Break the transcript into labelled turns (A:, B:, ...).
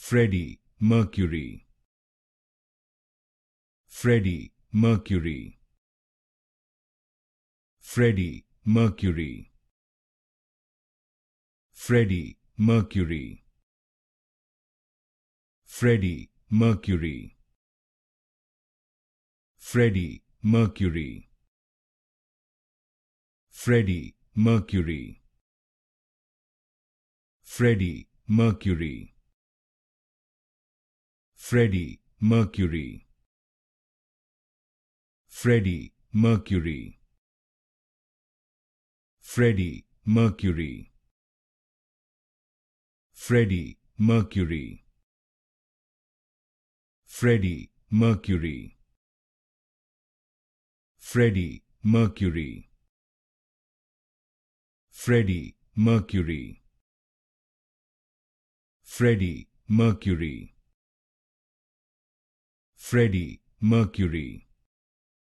A: Freddie Mercury, Freddie Mercury, Freddie Mercury, Freddie Mercury, Freddie Mercury, Freddie Mercury, Freddie Mercury, Freddie Mercury, Freddie Mercury, Freddie Mercury, Freddie Mercury, Freddie Mercury, Freddie Mercury, Freddie Mercury, Freddie Mercury, Freddie Mercury, Freddie Mercury,